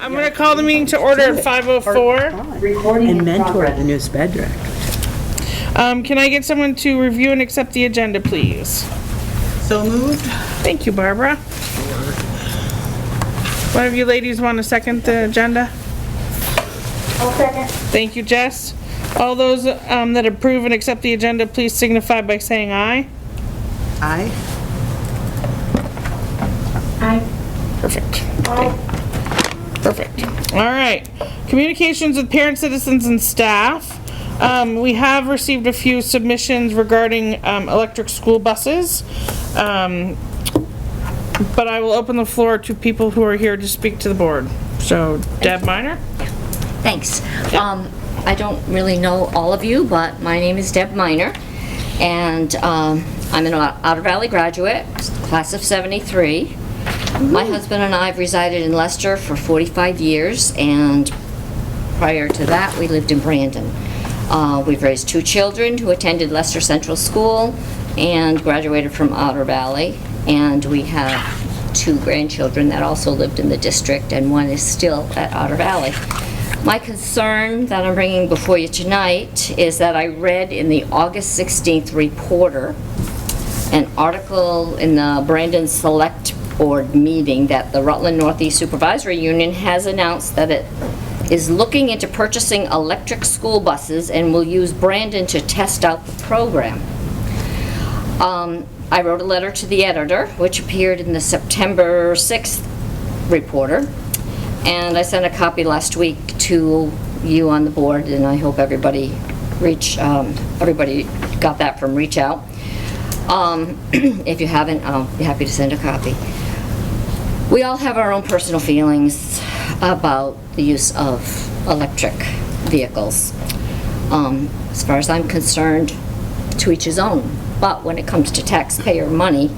I'm going to call the meeting to order at 5:04. And mentor the new SPED director. Can I get someone to review and accept the agenda, please? So moved. Thank you, Barbara. One of you ladies want to second the agenda? I'll second. Thank you, Jess. All those that approve and accept the agenda, please signify by saying aye. Aye. Aye. Perfect. Perfect. All right. Communications with parents, citizens, and staff. We have received a few submissions regarding electric school buses. But I will open the floor to people who are here to speak to the board. So, Deb Miner? Thanks. I don't really know all of you, but my name is Deb Miner, and I'm an Otter Valley graduate, class of 73. My husband and I have resided in Leicester for 45 years, and prior to that, we lived in Brandon. We've raised 2 children who attended Leicester Central School and graduated from Otter Valley, and we have 2 grandchildren that also lived in the district, and one is still at Otter Valley. My concern that I'm bringing before you tonight is that I read in the August 16th Reporter an article in the Brandon Select Board meeting that the Rutland Northeast Supervisory Union has announced that it is looking into purchasing electric school buses and will use Brandon to test out the program. I wrote a letter to the editor, which appeared in the September 6th Reporter, and I sent a copy last week to you on the board, and I hope everybody got that from Reach Out. If you haven't, I'll be happy to send a copy. We all have our own personal feelings about the use of electric vehicles. As far as I'm concerned, to each his own. But when it comes to taxpayer money,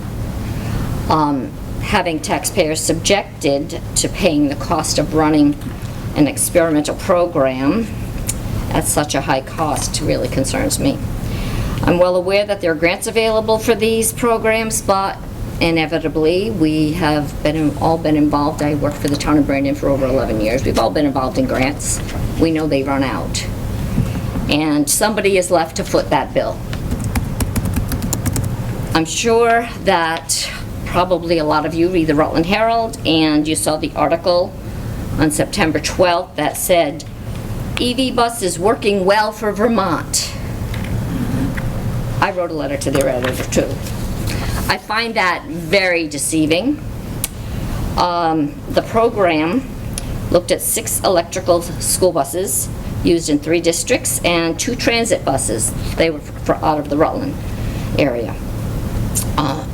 having taxpayers subjected to paying the cost of running an experimental program at such a high cost really concerns me. I'm well aware that there are grants available for these programs, but inevitably we have all been involved. I worked for the town of Brandon for over 11 years. We've all been involved in grants. We know they run out. And somebody is left to foot that bill. I'm sure that probably a lot of you read the Rutland Herald, and you saw the article on September 12th that said, EV bus is working well for Vermont. I wrote a letter to their editor too. I find that very deceiving. The program looked at 6 electrical school buses used in 3 districts and 2 transit buses. They were out of the Rutland area.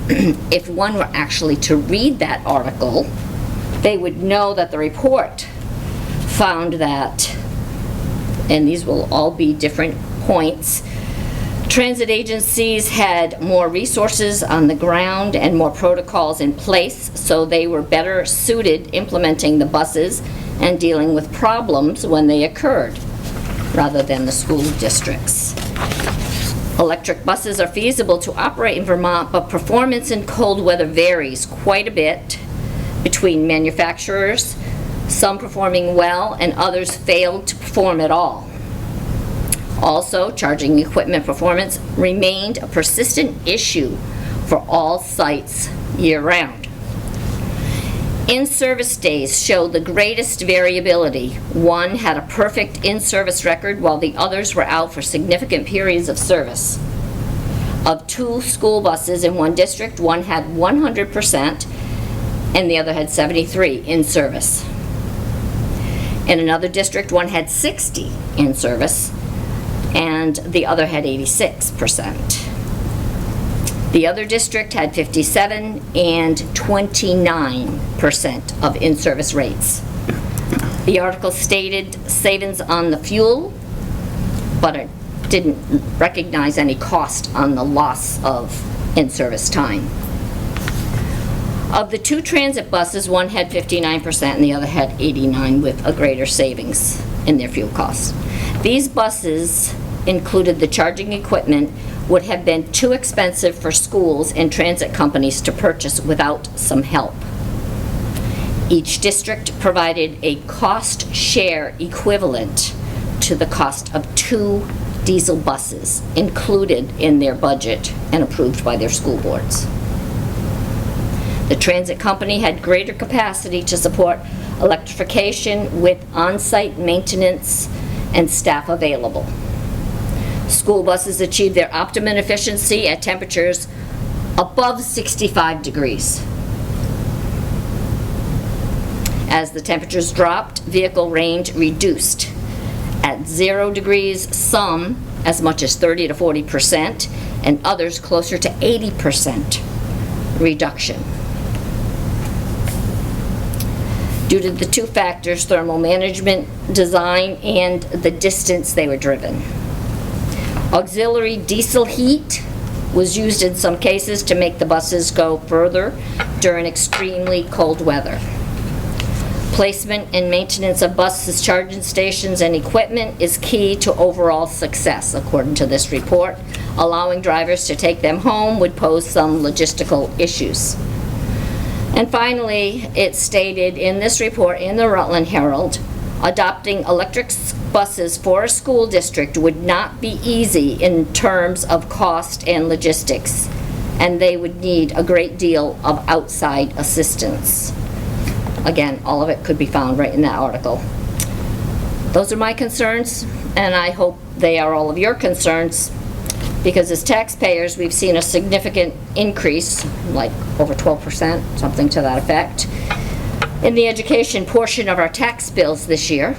If one were actually to read that article, they would know that the report found that, and these will all be different points, transit agencies had more resources on the ground and more protocols in place, so they were better suited implementing the buses and dealing with problems when they occurred, rather than the school districts. Electric buses are feasible to operate in Vermont, but performance in cold weather varies quite a bit between manufacturers, some performing well and others failed to perform at all. Also, charging equipment performance remained a persistent issue for all sites year-round. In-service days showed the greatest variability. One had a perfect in-service record while the others were out for significant periods of service. Of 2 school buses in one district, one had 100% and the other had 73 in service. In another district, one had 60 in service and the other had 86%. The other district had 57 and 29% of in-service rates. The article stated savings on the fuel, but it didn't recognize any cost on the loss of in-service time. Of the 2 transit buses, one had 59% and the other had 89%, with a greater savings in their fuel costs. These buses included the charging equipment would have been too expensive for schools and transit companies to purchase without some help. Each district provided a cost share equivalent to the cost of 2 diesel buses included in their budget and approved by their school boards. The transit company had greater capacity to support electrification with on-site maintenance and staff available. School buses achieved their optimum efficiency at temperatures above 65 degrees. As the temperatures dropped, vehicle range reduced. At 0 degrees, some as much as 30 to 40%, and others closer to 80% reduction. Due to the 2 factors, thermal management design and the distance they were driven. Auxiliary diesel heat was used in some cases to make the buses go further during extremely cold weather. Placement and maintenance of buses, charging stations, and equipment is key to overall success, according to this report. Allowing drivers to take them home would pose some logistical issues. And finally, it stated in this report in the Rutland Herald, adopting electric buses for a school district would not be easy in terms of cost and logistics, and they would need a great deal of outside assistance. Again, all of it could be found right in that article. Those are my concerns, and I hope they are all of your concerns, because as taxpayers, we've seen a significant increase, like over 12%, something to that effect, in the education portion of our tax bills this year.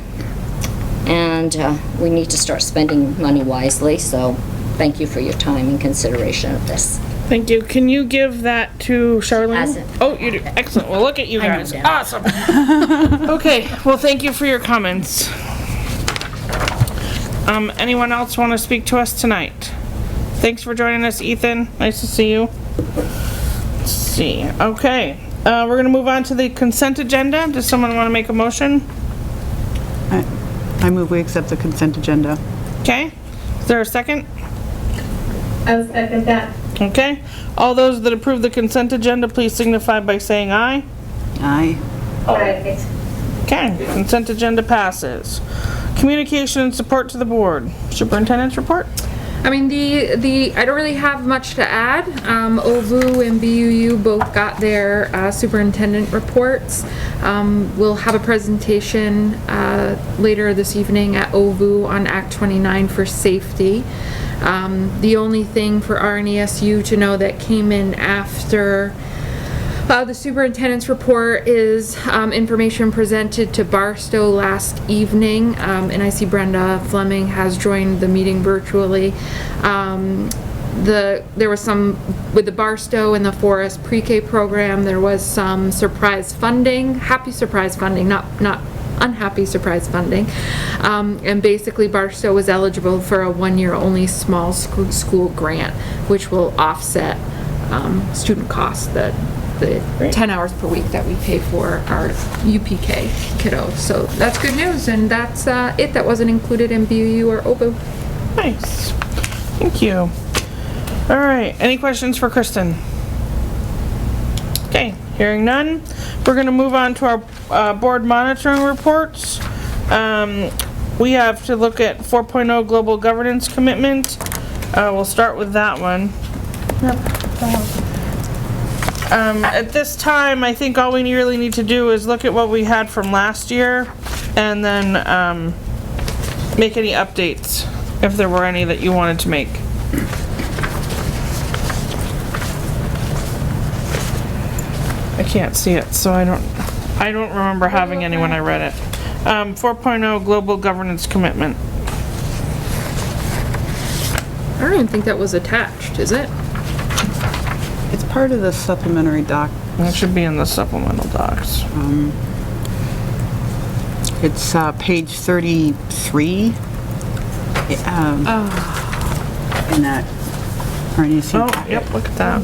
And we need to start spending money wisely, so thank you for your time and consideration of this. Thank you. Can you give that to Charlene? Hasn't. Oh, you do. Excellent. Well, look at you guys. Awesome. Okay. Well, thank you for your comments. Anyone else want to speak to us tonight? Thanks for joining us, Ethan. Nice to see you. Let's see. Okay. We're going to move on to the consent agenda. Does someone want to make a motion? I move we accept the consent agenda. Okay. Is there a second? I'll second that. Okay. All those that approve the consent agenda, please signify by saying aye. Aye. Aye. Okay. Consent agenda passes. Communication and support to the board. Superintendent's report? I mean, I don't really have much to add. OVU and BUU both got their superintendent reports. We'll have a presentation later this evening at OVU on Act 29 for safety. The only thing for RNESU to know that came in after the superintendent's report is information presented to Barstow last evening, and I see Brenda Fleming has joined the meeting virtually. There was some, with the Barstow and the Forest pre-K program, there was some surprise funding, happy surprise funding, not unhappy surprise funding. And basically Barstow was eligible for a 1-year only small school grant, which will offset student costs that the 10 hours per week that we pay for our UPK kiddos. So that's good news, and that's it. That wasn't included in BUU or OVU. Nice. Thank you. All right. Any questions for Kristen? Okay. Hearing none, we're going to move on to our board monitoring reports. We have to look at 4.0 global governance commitment. We'll start with that one. At this time, I think all we really need to do is look at what we had from last year and then make any updates if there were any that you wanted to make. I can't see it, so I don't remember having any when I read it. 4.0 global governance commitment. I don't even think that was attached, is it? It's part of the supplementary doc. That should be in the supplemental docs. It's page 33. In that RNESU. Oh, yep, look at that.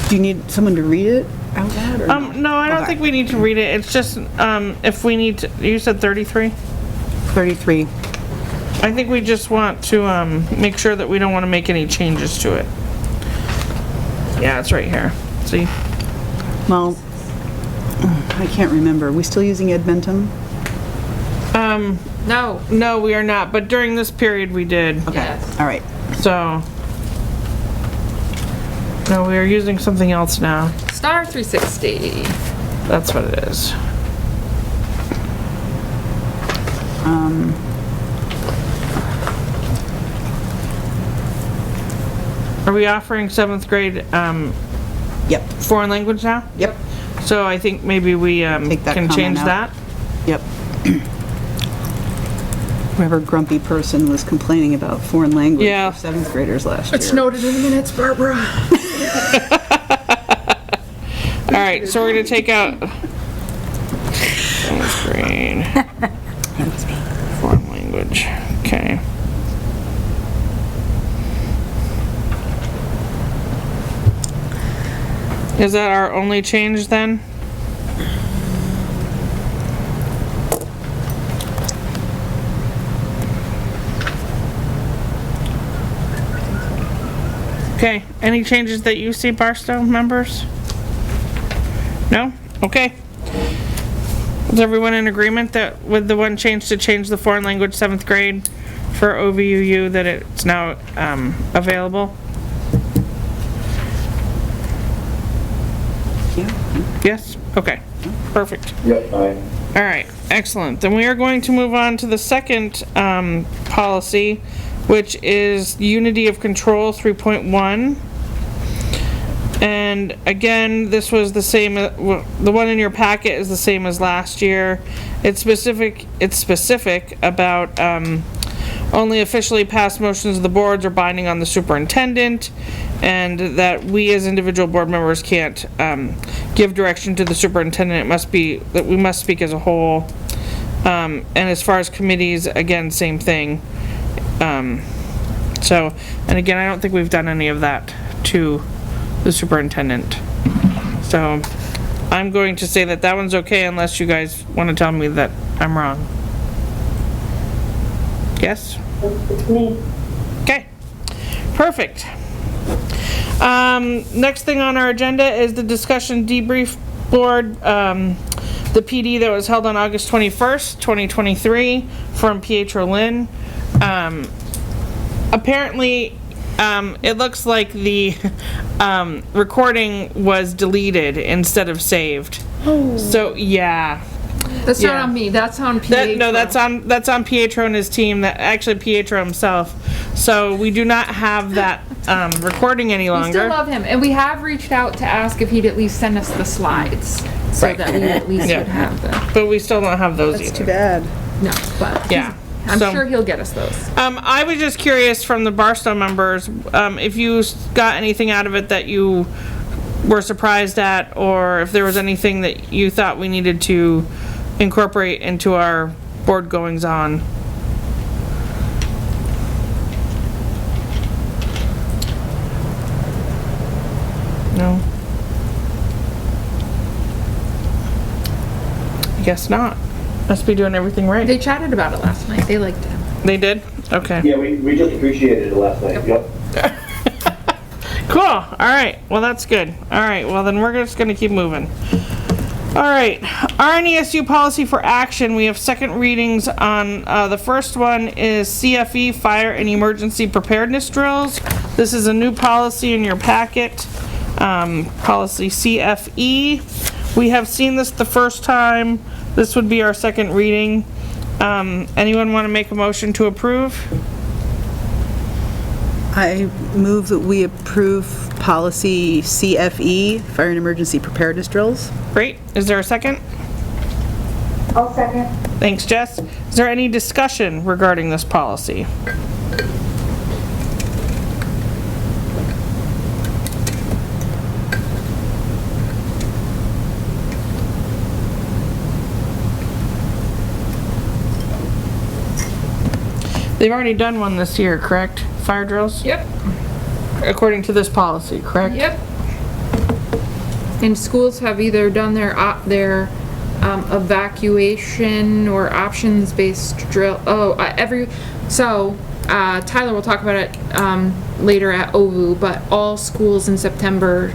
Do you need someone to read it out loud? Or No, I don't think we need to read it. It's just, if we need to, you said 33? 33. I think we just want to, make sure that we don't want to make any changes to it. Yeah, it's right here. See? Well, I can't remember. Are we still using Edmentum? No. No, we are not, but during this period we did. Yes. All right. So, no, we are using something else now. Star 360. That's what it is. Are we offering 7th grade Yep. foreign language now? Yep. So I think maybe we Take that can comment change out. that. Yep. Whoever grumpy person was complaining about foreign language Yeah. for 7th graders last It's year. noted in the minutes, Barbara. All right, so we're gonna take out 7th grade foreign language. Okay. Is that our only change then? Okay, any changes that you see, Barstow members? No? Okay. Is everyone in agreement that with the one change to change the foreign language 7th grade for OVUU that it's now available? Yeah. Yes? Okay, perfect. Yep, aye. All right, excellent. Then we are going to move on to the second policy, which is Unity of Control 3.1. And again, this was the same, the one in your packet is the same as last year. It's specific about only officially passed motions of the boards are binding on the superintendent, and that we as individual board members can't give direction to the superintendent. It must be that we must speak as a whole. And as far as committees, again, same thing. So, and again, I don't think we've done any of that to the superintendent. So, I'm going to say that that one's okay unless you guys want to tell me that I'm wrong. Yes? Okay, perfect. Next thing on our agenda is the discussion debrief board, the PD that was held on August 21st, 2023 from Pietro Lynn. Apparently, it looks like the recording was deleted instead of saved. So, yeah. That's Yeah. not on me. That's on Pietro. No, that's on Pietro and his team. That actually Pietro himself. So we do not have that recording any We still longer. love him, and we have reached out to ask if he'd at least send us the slides, so Right. that we at least Yeah. would have them. But we still don't have those That's either. too bad. No, but Yeah. I'm So- sure he'll get us those. I was just curious from the Barstow members if you got anything out of it that you were surprised at, or if there was anything that you thought we needed to incorporate into our board goings on. No? I guess not. Must be doing everything right. They chatted about it last night. They liked it. They did? Okay. Yeah, we just appreciated it last night, yep. Cool. All right. Well, that's good. All right. Well, then we're just going to keep moving. All right. RNESU policy for action. We have second readings on the first one is CFE, fire and emergency preparedness drills. This is a new policy in your packet. Policy CFE. We have seen this the first time. This would be our second reading. Anyone want to make a motion to approve? I move that we approve policy CFE, fire and emergency preparedness drills. Great. Is there a second? I'll second. Thanks, Jess. Is there any discussion regarding this policy? They've already done one this year, correct? Fire drills? Yep. According to this policy, correct? Yep. And schools have either done their evacuation or options-based drill. Tyler will talk about it later at OVU, but all schools in September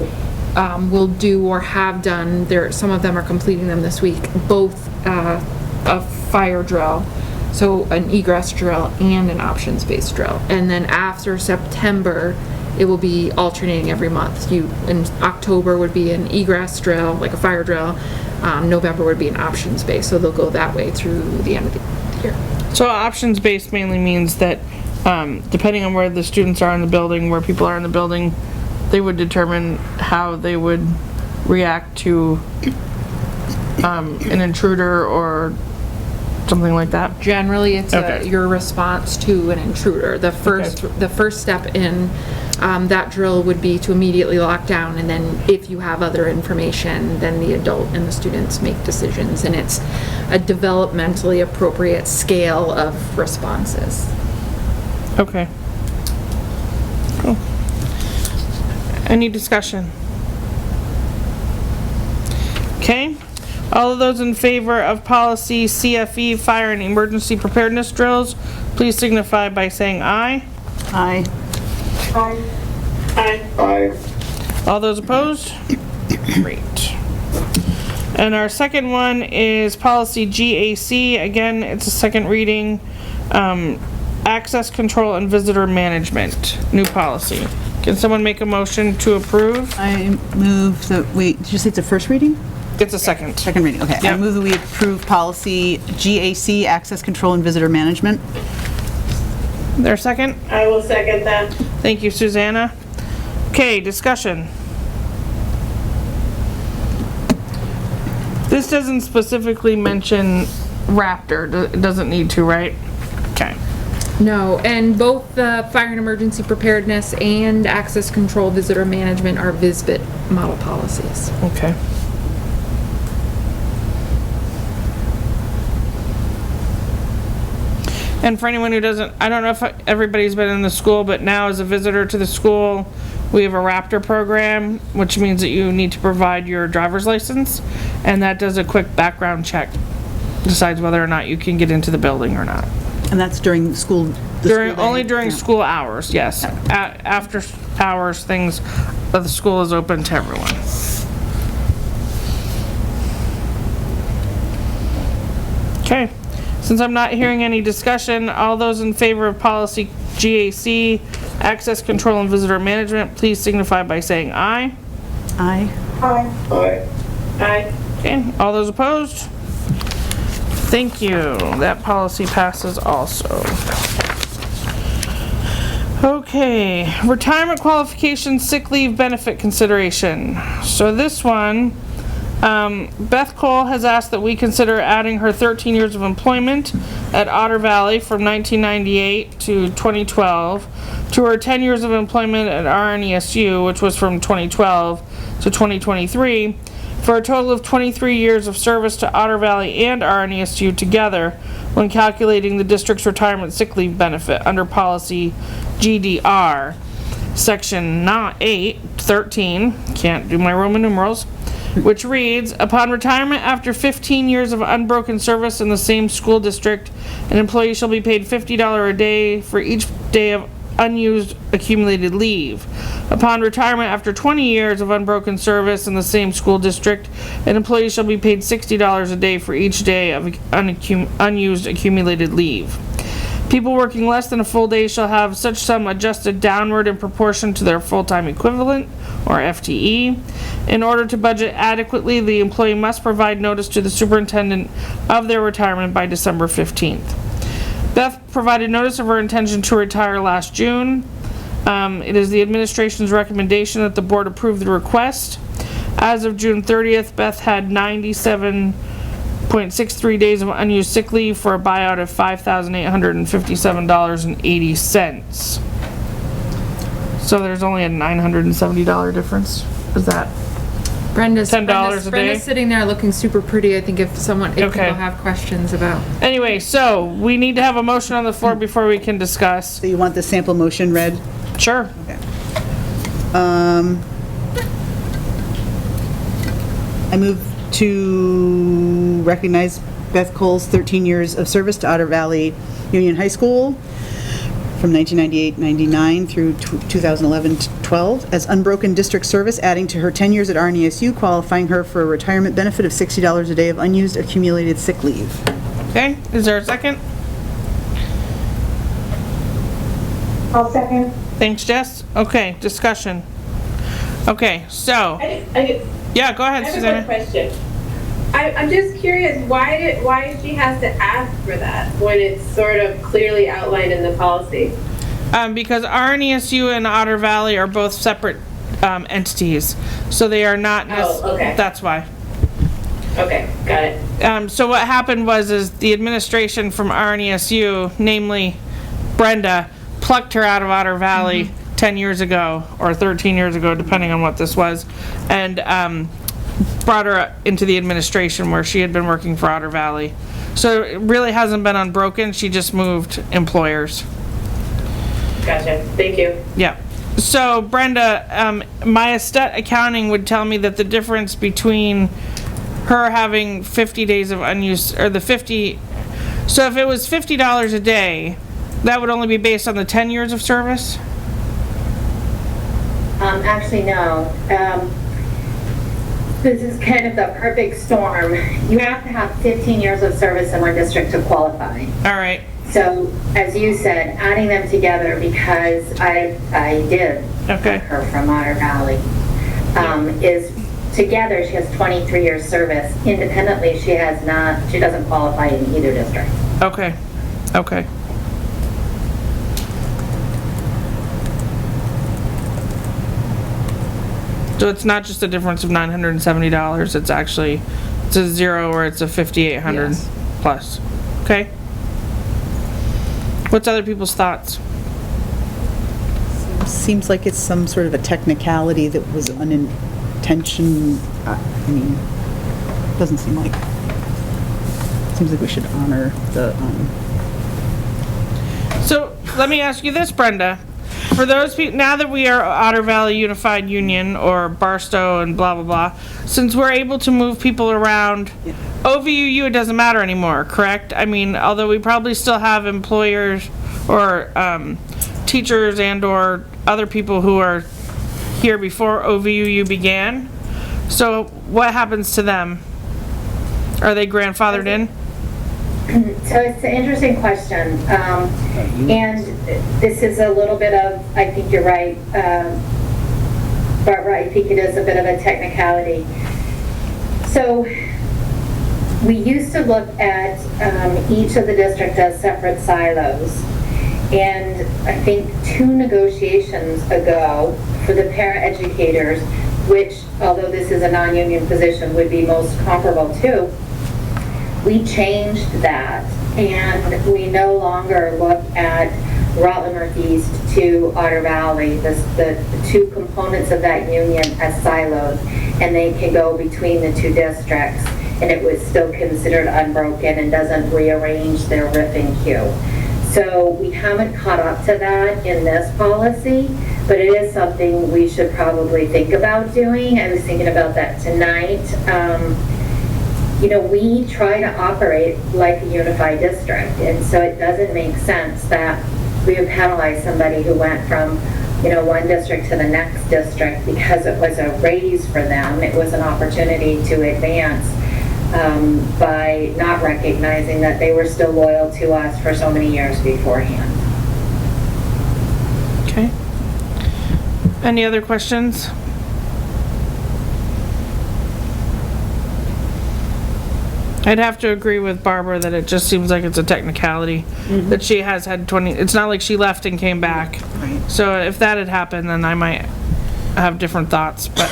will do or have done, some of them are completing them this week, both a fire drill, so an egress drill and an options-based drill. And then after September, it will be alternating every month. In October would be an egress drill, like a fire drill. November would be an options-based, so they'll go that way through the end of the year. So options-based mainly means that, depending on where the students are in the building, where people are in the building, they would determine how they would react to an intruder or something like that. Generally, it's Okay. your response to an intruder. The first step in that drill would be to immediately lock down, and then if you have other information, then the adult and the students make decisions, and it's a developmentally appropriate scale of responses. Okay. Cool. Any discussion? Okay. All of those in favor of policy CFE, fire and emergency preparedness drills, please signify by saying aye. Aye. Aye. Aye. All those opposed? Great. And our second one is policy GAC. Again, it's a second reading. Access control and visitor management, new policy. Can someone make a motion to approve? I move that did you say it's a first reading? It's a second. Second reading, okay. Yep. I move that we approve policy GAC, access control and visitor management. There a second? I will second that. Thank you, Susanna. Okay, discussion. This doesn't specifically mention Raptor. It doesn't need to, right? Okay. No, and both the fire and emergency preparedness and access control visitor management are VISBIT model policies. Okay. And for anyone who doesn't, I don't know if everybody's been in the school, but now as a visitor to the school, we have a Raptor program, which means that you need to provide your driver's license, and that does a quick background check, decides whether or not you can get into the building or not. And that's during school? Only during school hours, yes. After hours, things, the school is open to everyone. Okay. Since I'm not hearing any discussion, all those in favor of policy GAC, access control and visitor management, please signify by saying aye. Aye. Aye. Aye. Aye. Okay, all those opposed? Thank you. That policy passes also. Okay, retirement qualification sick leave benefit consideration. So this one, Beth Cole has asked that we consider adding her 13 years of employment at Otter Valley from 1998 to 2012 to her 10 years of employment at RNESU, which was from 2012 to 2023, for a total of 23 years of service to Otter Valley and RNESU together when calculating the district's retirement sick leave benefit under policy GDR, section 813, can't do my Roman numerals, which reads, upon retirement after 15 years of unbroken service in the same school district, an employee shall be paid $50 a day for each day of unused accumulated leave. Upon retirement after 20 years of unbroken service in the same school district, an employee shall be paid $60 a day for each day of unused accumulated leave. People working less than a full day shall have such sum adjusted downward in proportion to their full-time equivalent, or FTE. In order to budget adequately, the employee must provide notice to the superintendent of their retirement by December 15th. Beth provided notice of her intention to retire last June. It is the administration's recommendation that the board approve the request. As of June 30th, Beth had 97.63 days of unused sick leave for a buyout of $5,857.80. So there's only a $970 difference. Is that Brenda's $10 a day? Brenda's sitting there looking super pretty. I think if Okay. people have questions about. Anyway, so we need to have a motion on the floor before we can discuss. So you want the sample motion read? Sure. I move to recognize Beth Cole's 13 years of service to Otter Valley Union High School from 1998-99 through 2011-12 as unbroken district service, adding to her 10 years at RNESU, qualifying her for a retirement benefit of $60 a day of unused accumulated sick leave. Okay, is there a second? I'll second. Thanks, Jess. Okay, discussion. Okay, so, yeah, go ahead, I have a quick Susanna. question. I'm just curious, why did she have to ask for that when it's sort of clearly outlined in the policy? Because RNESU and Otter Valley are both separate entities, so they are not. Oh, okay. That's why. Okay, got it. So what happened was the administration from RNESU, namely Brenda, plucked her out of Otter Valley 10 years ago or 13 years ago, depending on what this was, and brought her into the administration where she had been working for Otter Valley. So it really hasn't been unbroken. She just moved employers. Gotcha. Thank you. Yeah. So Brenda, my estate accounting would tell me that the difference between her having 50 days of unused, or the 50, so if it was $50 a day, that would only be based on the 10 years of service? Actually, no. This is kind of the perfect storm. You have to have 15 years of service in one district to qualify. All right. So, as you said, adding them together, because I did Okay. her from Otter Valley, is together she has 23 years service. Independently, she doesn't qualify in either district. Okay. Okay. So it's not just a difference of $970, it's actually, it's a zero or it's a 5,800 Yes. plus. Okay? What's other people's thoughts? Seems like it's some sort of a technicality that was unintentional. I mean, doesn't seem like, seems like we should honor the, So let me ask you this, Brenda. For those people, now that we are Otter Valley Unified Union or Barstow and blah, blah, blah, since we're able to move people around, OVUU, it doesn't matter anymore, correct? I mean, although we probably still have employers or teachers and or other people who are here before OVUU began. So what happens to them? Are they grandfathered in? So it's an interesting question. And this is a little bit of, I think you're right, Barbara, I think it is a bit of a technicality. So we used to look at each of the districts as separate silos. And I think 2 negotiations ago for the paraeducators, which, although this is a non-union position, would be most comparable to, we changed that, and we no longer look at Rutland Northeast to Otter Valley, the 2 components of that union as silos, and they can go between the 2 districts, and it was still considered unbroken and doesn't rearrange their RIF and Q. So we haven't caught up to that in this policy, but it is something we should probably think about doing. I was thinking about that tonight. You know, we try to operate like a unified district, and so it doesn't make sense that we would penalize somebody who went from, you know, one district to the next district because it was a raise for them. It was an opportunity to advance by not recognizing that they were still loyal to us for so many years beforehand. Okay. Any other questions? I'd have to agree with Barbara that it just seems like it's a technicality, that she has had 20, it's not like she left and came back. Right. So if that had happened, then I might have different thoughts, but,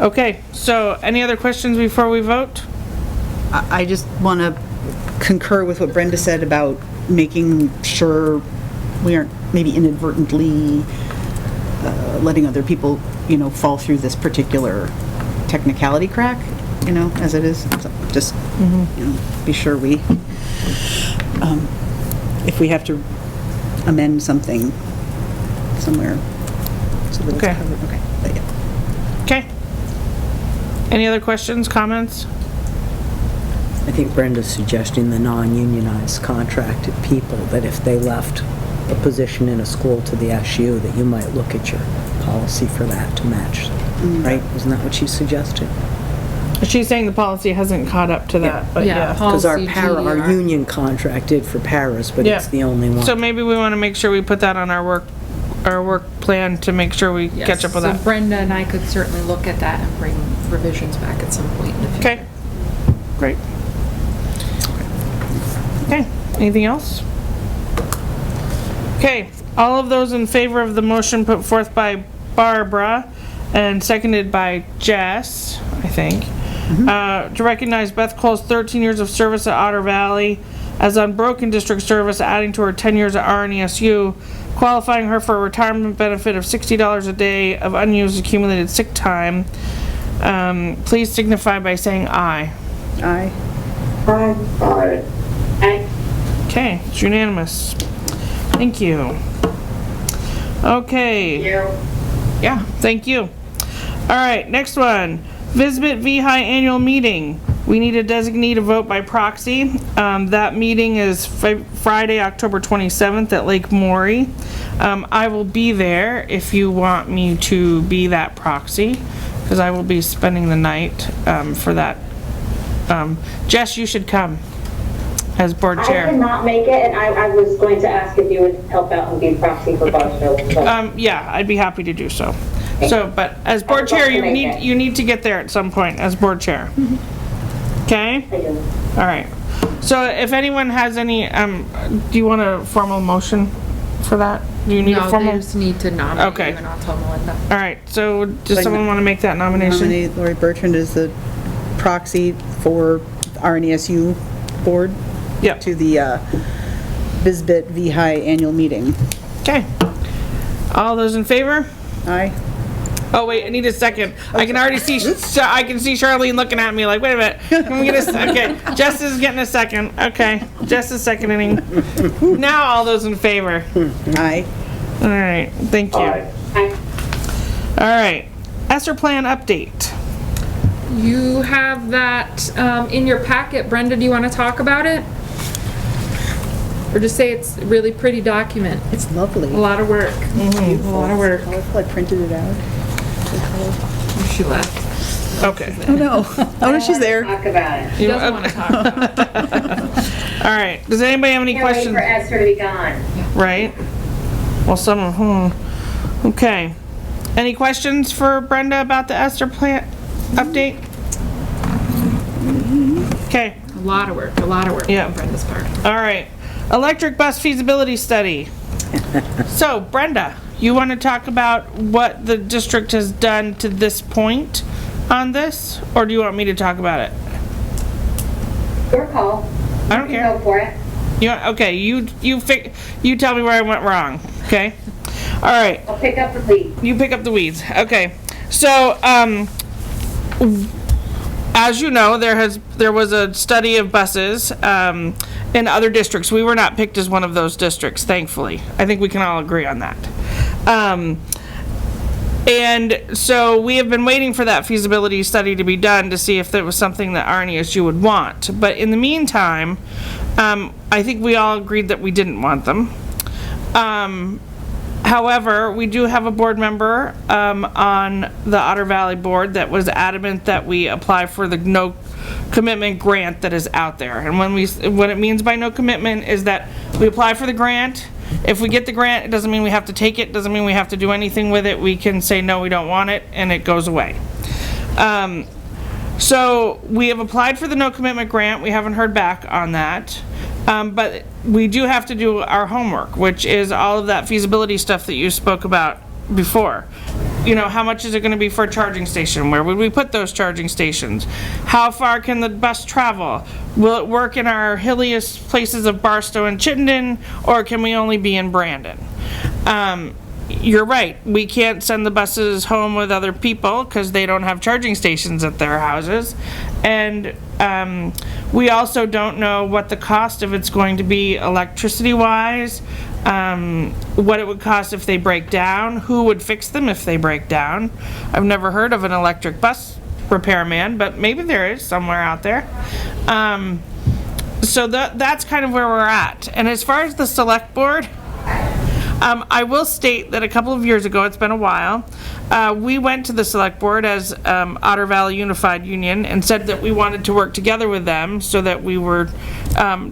okay, so any other questions before we vote? I just want to concur with what Brenda said about making sure we aren't maybe inadvertently letting other people, you know, fall through this particular technicality crack, you know, as it is. So just, you know, be sure we, if we have to amend something somewhere, so that it's Okay. covered. Okay. But yeah. Okay. Any other questions, comments? I think Brenda's suggesting the non-unionized contracted people, that if they left a position in a school to the SU, that you might look at your policy for that to match, right? Isn't that what she suggested? She's saying the policy hasn't caught up to that, but Yeah, yeah. Because our policy our GDR. union contract did for paras, but Yeah. it's the only one. So maybe we want to make sure we put that on our work plan to make sure we Yes, catch up with so that. Brenda and I could certainly look at that and bring revisions back at some point in the future. Okay, great. Okay, anything else? Okay, all of those in favor of the motion put forth by Barbara and seconded by Jess, I think, to recognize Beth Cole's 13 years of service at Otter Valley as unbroken district service, adding to her 10 years at RNESU, qualifying her for a retirement benefit of $60 a day of unused accumulated sick time. Please signify by saying aye. Aye. Aye. I, Okay, it's unanimous. Thank you. Okay. Yeah, thank you. All right, next one. Visbit VHI annual meeting. We need a designee to vote by proxy. That meeting is Friday, October 27th at Lake Maury. I will be there if you want me to be that proxy, because I will be spending the night for that. Jess, you should come as board I chair. cannot make it, and I was going to ask if you would help out and be proxy for Barstow. Yeah, I'd be happy to do so. So, but as board chair, you need to get there at some point as board chair. Okay? I do. All right. So if anyone has any, do you want a formal motion for that? Do you need a No, formal? they just need to nominate Okay. you and I'll tell Melinda. All right, so does someone want to make that nomination? Nominate Lori Bertrand as the proxy for RNESU board Yep. to the Bisbit VHI annual meeting. Okay. All those in favor? Aye. Oh wait, I need a second. I can already see, I can see Charlene looking at me like, wait a minute. Can we get a, okay, Jess is getting a second. Okay, Jess is seconding. Now all those in favor? Aye. All right, thank you. Aye. All right, ESSER plan update. You have that in your packet. Brenda, do you want to talk about it? Or just say it's a really pretty document. It's lovely. A lot of work. A lot of work. Colorful. I printed it out. She left. Okay. Oh no. Oh no, she's there. Talk about it. She doesn't want to talk about it. All right, does anybody have any Can't wait questions? for Esther to be gone. Right? Well, okay. Any questions for Brenda about the ESSER plan update? Okay, A lot of work Yeah. on Brenda's part. all right. Electric bus feasibility study. So Brenda, you want to talk about what the district has done to this point on this? Or do you want me to talk about it? Your call. I don't You care. go for it. Okay, you tell me where I went wrong, okay? All right. I'll pick up the lead. You pick up the weeds. Okay. So, as you know, there was a study of buses in other districts. We were not picked as one of those districts, thankfully. I think we can all agree on that. And so we have been waiting for that feasibility study to be done to see if there was something that RNESU would want. But in the meantime, I think we all agreed that we didn't want them. However, we do have a board member on the Otter Valley Board that was adamant that we apply for the no commitment grant that is out there. And what it means by no commitment is that we apply for the grant. If we get the grant, it doesn't mean we have to take it, doesn't mean we have to do anything with it. We can say, no, we don't want it, and it goes away. So we have applied for the no commitment grant. We haven't heard back on that. But we do have to do our homework, which is all of that feasibility stuff that you spoke about before. You know, how much is it going to be for a charging station? Where would we put those charging stations? How far can the bus travel? Will it work in our hilliest places of Barstow and Chittenden, or can we only be in Brandon? You're right, we can't send the buses home with other people because they don't have charging stations at their houses. And we also don't know what the cost of it's going to be electricity-wise, what it would cost if they break down, who would fix them if they break down. I've never heard of an electric bus repairman, but maybe there is somewhere out there. So that's kind of where we're at. And as far as the select board, I will state that a couple of years ago, it's been a while, we went to the select board as Otter Valley Unified Union and said that we wanted to work together with them so that we were,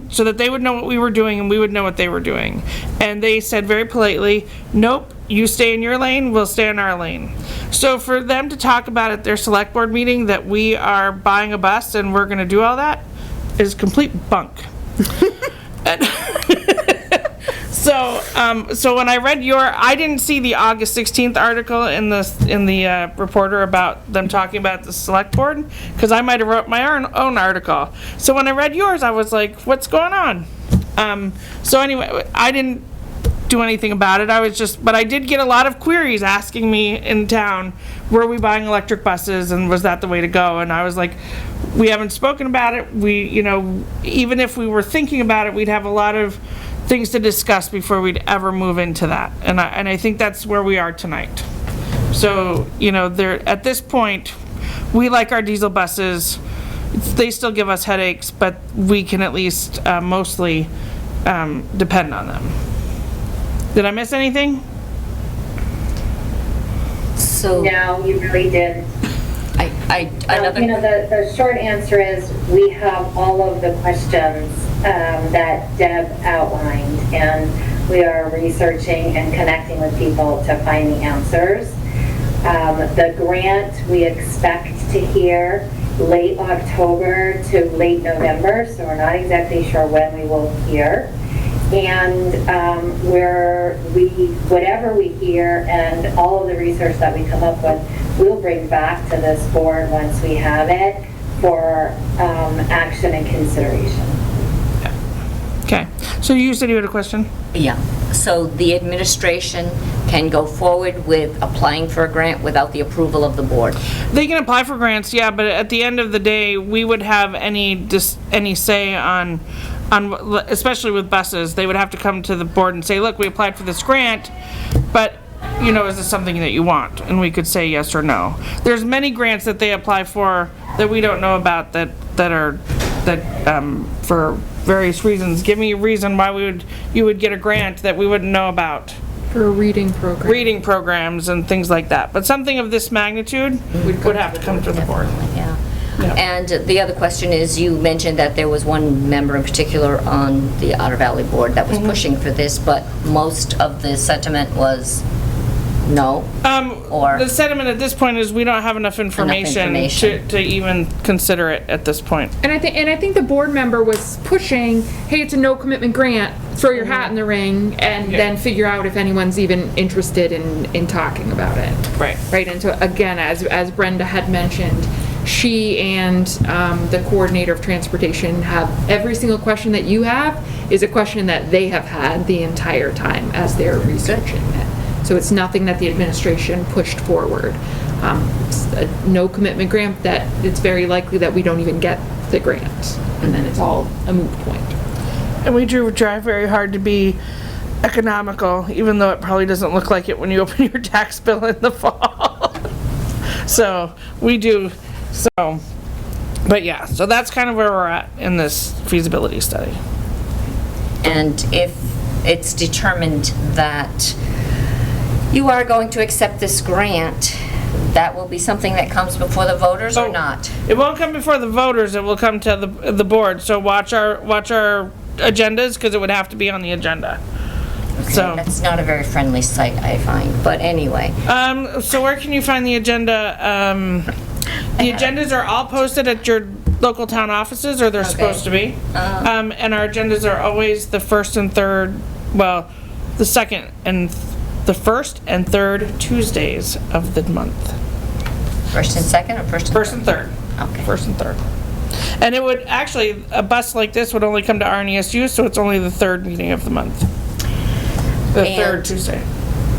so that they would know what we were doing and we would know what they were doing. And they said very politely, nope, you stay in your lane, we'll stay in our lane. So for them to talk about at their select board meeting that we are buying a bus and we're gonna do all that is complete bunk. So when I read I didn't see the August 16th article in the Reporter about them talking about the select board, because I might have wrote my own article. So when I read yours, I was like, what's going on? So anyway, I didn't do anything about it. But I did get a lot of queries asking me in town, were we buying electric buses and was that the way to go? And I was like, we haven't spoken about it. Even if we were thinking about it, we'd have a lot of things to discuss before we'd ever move into that. And I think that's where we are tonight. So, at this point, we like our diesel buses. They still give us headaches, but we can at least mostly depend on them. Did I miss anything? So, No, you really did. The short answer is we have all of the questions that Deb outlined, and we are researching and connecting with people to find the answers. The grant we expect to hear late October to late November, so we're not exactly sure when we will hear. And whatever we hear and all of the research that we come up with, we'll bring back to this board once we have it for action and consideration. Okay. So you said you had a question? yeah, so the administration can go forward with applying for a grant without the approval of the board. They can apply for grants, yeah, but at the end of the day, we would have any say on, especially with buses. They would have to come to the board and say, look, we applied for this grant, but is this something that you want? And we could say yes or no. There's many grants that they apply for that we don't know about that for various reasons. Give me a reason why you would get a grant that we wouldn't know about. For a reading program. Reading programs and things like that. But something of this magnitude would have to come to the board. Yeah. Yeah. And the other question is, you mentioned that there was one member in particular on the Otter Valley board that was pushing for this, but most of the sentiment was no? Or the sentiment at this point is we don't have enough information. To even consider it at this point. And I think the board member was pushing, hey, it's a no commitment grant, throw your hat in the ring, and then figure out if anyone's even interested in talking about it. Right. Right, and so again, as Brenda had mentioned, she and the coordinator of transportation have, every single question that you have is a question that they have had the entire time as they're researching it. So it's nothing that the administration pushed forward. It's a no commitment grant that it's very likely that we don't even get the grant, and then it's all a moot point. And we try very hard to be economical, even though it probably doesn't look like it when you open your tax bill in the fall. So we do. So, but yeah, so that's kind of where we're at in this feasibility study. And if it's determined that you are going to accept this grant, that will be something that comes before the voters or not? It won't come before the voters, it will come to the board. So watch our agendas, because it would have to be on the agenda. Okay, So that's not a very friendly site, I find, but anyway. So where can you find the agenda? The agendas are all posted at your local town offices, or they're supposed to be. And our agendas are always the first and third, the second and the first and third Tuesdays of the month. First and second, or first and First and third. Okay. First and third. And it would actually, a bus like this would only come to RNESU, so it's only the third meeting of the month. The third Tuesday.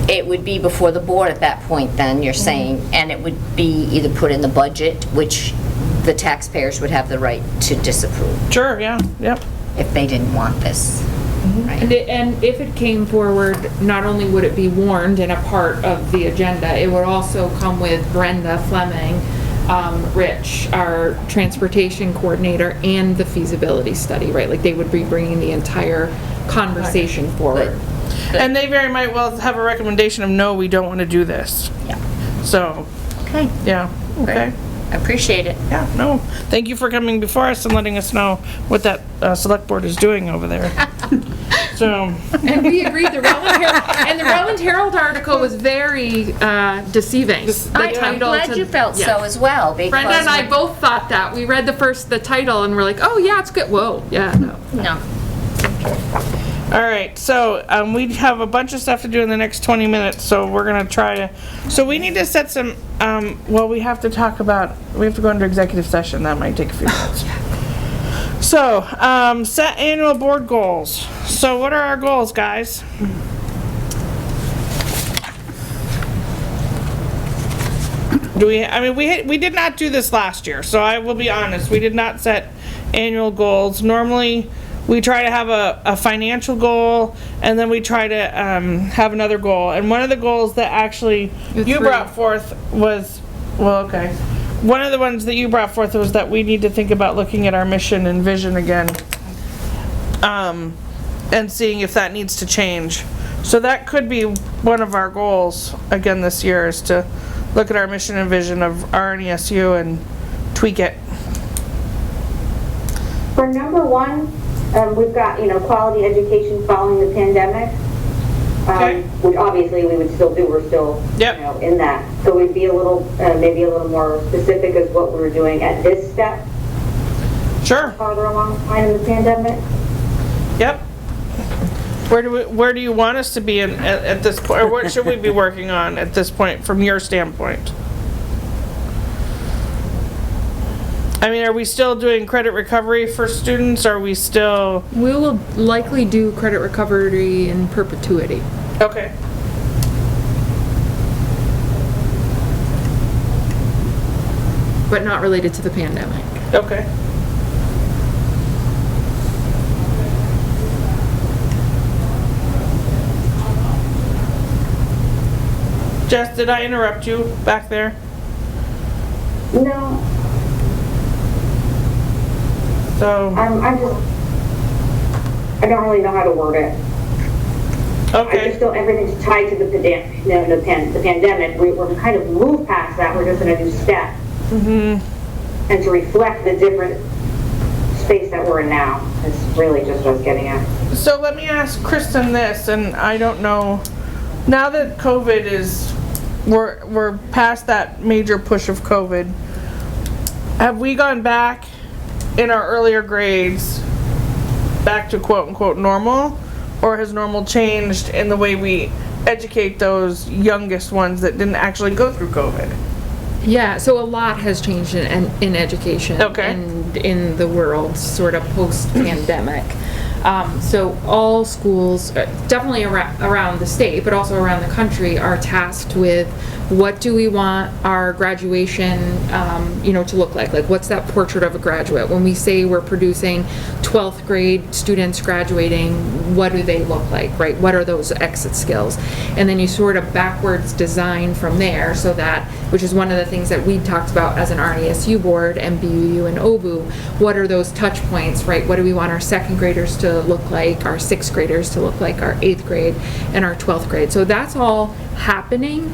It would be before the board at that point then, you're saying, and it would be either put in the budget, which the taxpayers would have the right to disapprove. Sure, yeah, yep. If they didn't want this. Right. And if it came forward, not only would it be warned and a part of the agenda, it would also come with Brenda Fleming, Rich, our transportation coordinator, and the feasibility study, right? Like, they would be bringing the entire conversation forward. And they very might well have a recommendation of, no, we don't want to do this. Yeah. So, Okay, yeah, okay. I appreciate it. Yeah, no, thank you for coming before us and letting us know what that select board is doing over there. So, And we agreed, the Rutland Herald article was very deceiving. I'm title glad to- you felt yes. so as well, because. Brenda and I both thought that. We read the title and we're like, oh yeah, it's good. Whoa, yeah, no. No. all right, so we have a bunch of stuff to do in the next 20 minutes, so we're gonna try to, so we need to set some, well, we have to go into executive session, that might take a few minutes. So, set annual board goals. So what are our goals, guys? We did not do this last year, so I will be honest, we did not set annual goals. Normally, we try to have a financial goal, and then we try to have another goal. And one of the goals that actually you brought forth was, well, okay. One of the ones that you brought forth was that we need to think about looking at our mission and vision again, and seeing if that needs to change. So that could be one of our goals again this year, is to look at our mission and vision of RNESU and tweak it. For number one, we've got, quality education following the pandemic. Okay. Which obviously we would still do, we're still, Yep. in that. So we'd be a little, maybe a little more specific as what we were doing at this step, Sure. farther along the line in the pandemic. Yep. Where do you want us to be at this point, or what should we be working on at this point from your standpoint? I mean, are we still doing credit recovery for students? Are we still? We will likely do credit recovery in perpetuity. Okay. But not related to the pandemic. Okay. Jess, did I interrupt you back there? No, So, I don't really know how to word it. I okay. just don't, everything's tied to the pandemic. We're kind of moved past that, we're just in a new step. Mm-hmm. And to reflect the different space that we're in now, is really just what I was getting at. So let me ask Kristen this, and I don't know, now that COVID is, we're past that major push of COVID, have we gone back in our earlier grades back to quote unquote normal? Or has normal changed in the way we educate those youngest ones that didn't actually go through COVID? Yeah, so a lot has changed in education. Okay. And in the world, sort of post-pandemic. So all schools, definitely around the state, but also around the country, are tasked with what do we want our graduation, to look like? Like, what's that portrait of a graduate? When we say we're producing 12th grade students graduating, what do they look like, right? What are those exit skills? And then you sort of backwards design from there, so that, which is one of the things that we talked about as an RNESU board, MBUU and OVU, what are those touch points, right? What do we want our second graders to look like, our sixth graders to look like, our 8th grade and our 12th grade? So that's all happening.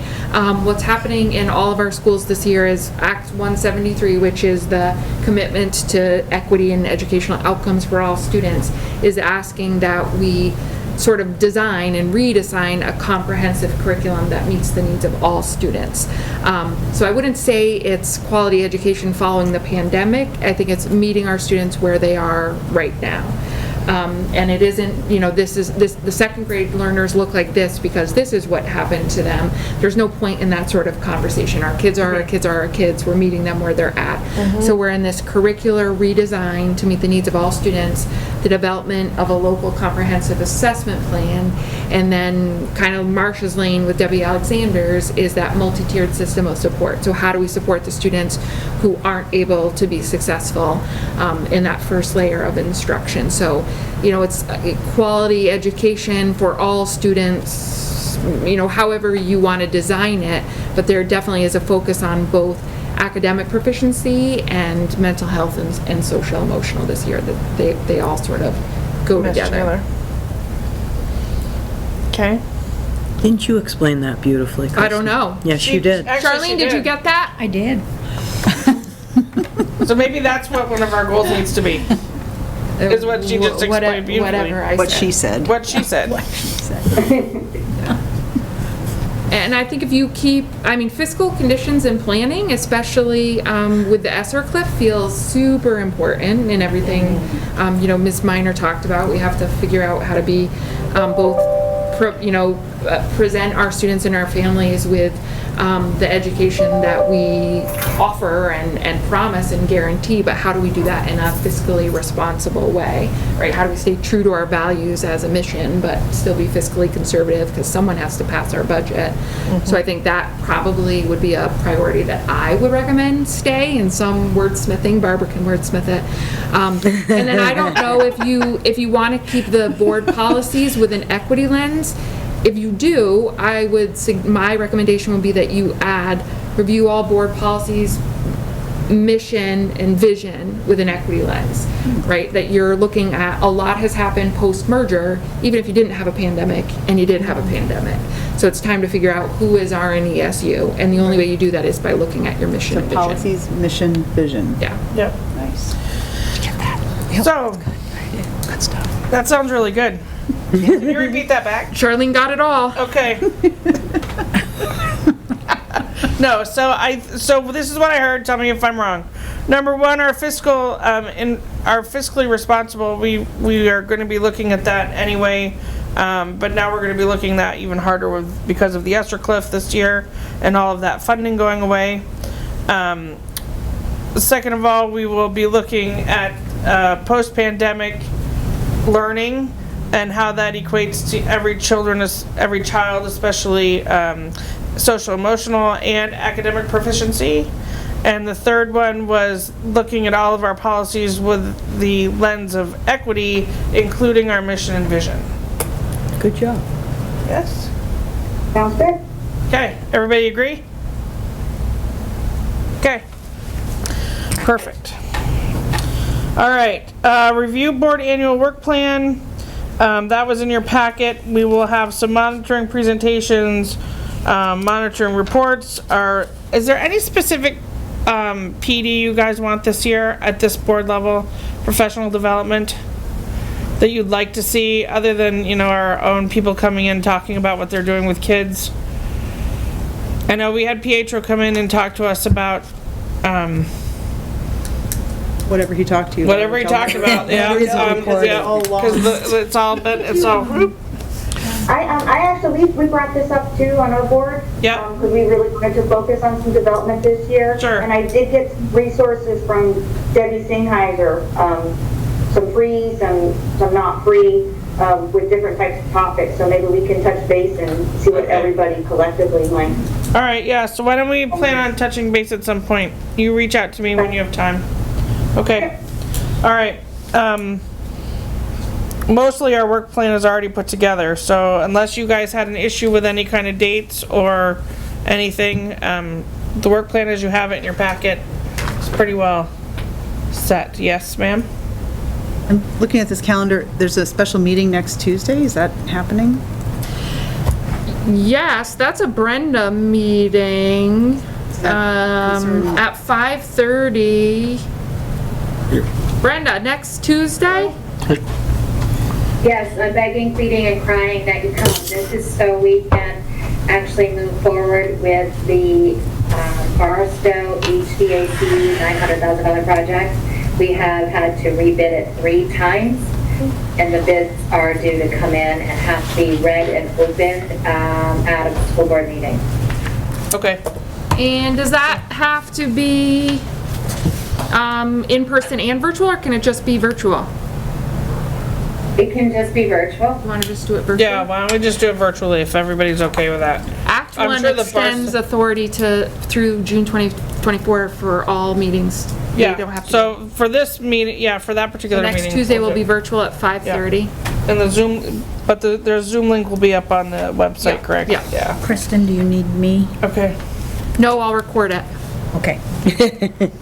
What's happening in all of our schools this year is Act 173, which is the commitment to equity and educational outcomes for all students, is asking that we sort of design and redesign a comprehensive curriculum that meets the needs of all students. So I wouldn't say it's quality education following the pandemic. I think it's meeting our students where they are right now. And it isn't, the second grade learners look like this because this is what happened to them. There's no point in that sort of conversation. Our kids are our kids are our kids. We're meeting them where they're at. So we're in this curricular redesign to meet the needs of all students, the development of a local comprehensive assessment plan, and then kind of Marcia's lane with Debbie Alexander's is that multi-tiered system of support. So how do we support the students who aren't able to be successful in that first layer of instruction? So, it's a quality education for all students, however you want to design it, but there definitely is a focus on both academic proficiency and mental health and social emotional this year, that they all sort of go together. Okay. Didn't you explain that beautifully, Kristen? I don't know. Yes, you did. Actually, she Charlene, did you get that? I did. So maybe that's what one of our goals needs to be. Is what she just explained beautifully. Whatever I What said. she said. What she said. And I think if you keep, I mean, fiscal conditions and planning, especially with the ESSER cliff, feels super important in everything, you know, Ms. Minor talked about. We have to figure out how to be both, present our students and our families with the education that we offer and promise and guarantee, but how do we do that in a fiscally responsible way, right? How do we stay true to our values as a mission, but still be fiscally conservative because someone has to pass our budget. So I think that probably would be a priority that I would recommend stay in some wordsmithing. Barbara can wordsmith it. And then I don't know if you want to keep the board policies with an equity lens. If you do, my recommendation would be that you review all board policies, mission and vision with an equity lens, right? That you're looking at, a lot has happened post-merger, even if you didn't have a pandemic, and you did have a pandemic. So it's time to figure out who is RNESU, and the only way you do that is by looking at your mission and vision. Policies, mission, vision. Yeah. Yep. Nice. So, that sounds really good. Can you repeat that back? Charlene got it all. Okay. No, so this is what I heard. Tell me if I'm wrong. Number one, our fiscally responsible. We are going to be looking at that anyway, but now we're going to be looking at that even harder because of the ESSER cliff this year and all of that funding going away. Second of all, we will be looking at post-pandemic learning and how that equates to every child, especially social, emotional, and academic proficiency. And the third one was looking at all of our policies with the lens of equity, including our mission and vision. Good job. Yes? Sounds good. Okay, everybody agree? Okay. Perfect. All right, review board annual work plan. That was in your packet. We will have some monitoring presentations, monitoring reports. Is there any specific PD you guys want this year at this board level, professional development, that you'd like to see other than, you know, our own people coming in talking about what they're doing with kids? I know we had Pietro come in and talk to us about Whatever he talked to you about. whatever he talked about. Yeah, It is a report. yeah, All long. 'cause it's all whoop. I actually, we brought this up too on our board. Yeah. Because we really wanted to focus on some development this year. Sure. And I did get some resources from Debbie Singheiser, some free, some not free, with different types of topics. So maybe we can touch base and see what everybody collectively might. All right, yeah, so why don't we plan on touching base at some point? You reach out to me when you have time. Okay. All right. Mostly our work plan is already put together, so unless you guys had an issue with any kind of dates or anything, the work plan as you have it in your packet is pretty well set. Yes, ma'am? I'm looking at this calendar. There's a special meeting next Tuesday. Is that happening? Yes, that's a Brenda meeting, at 5:30. Brenda, next Tuesday? Yes, I'm begging, pleading, and crying that you come. This is so we can actually move forward with the Barstow HVAC $900,000 project. We have had to rebid it 3 times, and the bids are due to come in and have to be read and opened out of the school board meeting. Okay. And does that have to be in person and virtual, or can it just be virtual? It can just be virtual. You want to just do it virtually? Yeah, why don't we just do it virtually if everybody's okay with that? Act I'm 1 sure the extends authority through June 2024 for all meetings. You don't Yeah, have to. so for this meeting, yeah, for that So particular meeting. next Tuesday we'll will do- be virtual at 5:30. And the Zoom, but their Zoom link will be up on the website, Yeah, correct? yeah. Yeah. Kristen, do you need me? Okay. No, I'll record it. Okay.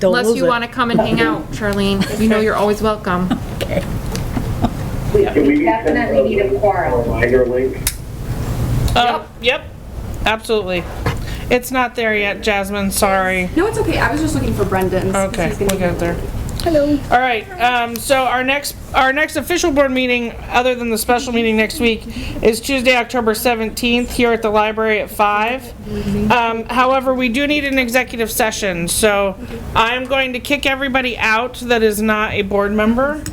Don't Unless lose you it. want to come and hang out, Charlene. You know you're always welcome. Okay. We Do we definitely need a quorum. Reminder link. Yep, absolutely. It's not there yet, Jasmine, sorry. No, it's okay. I was just looking for Brendan's. Okay, we'll get there. Hello. All right, so our next official board meeting, other than the special meeting next week, is Tuesday, October 17th, here at the library at 5. However, we do need an executive session, so I'm going to kick everybody out that is not a board member.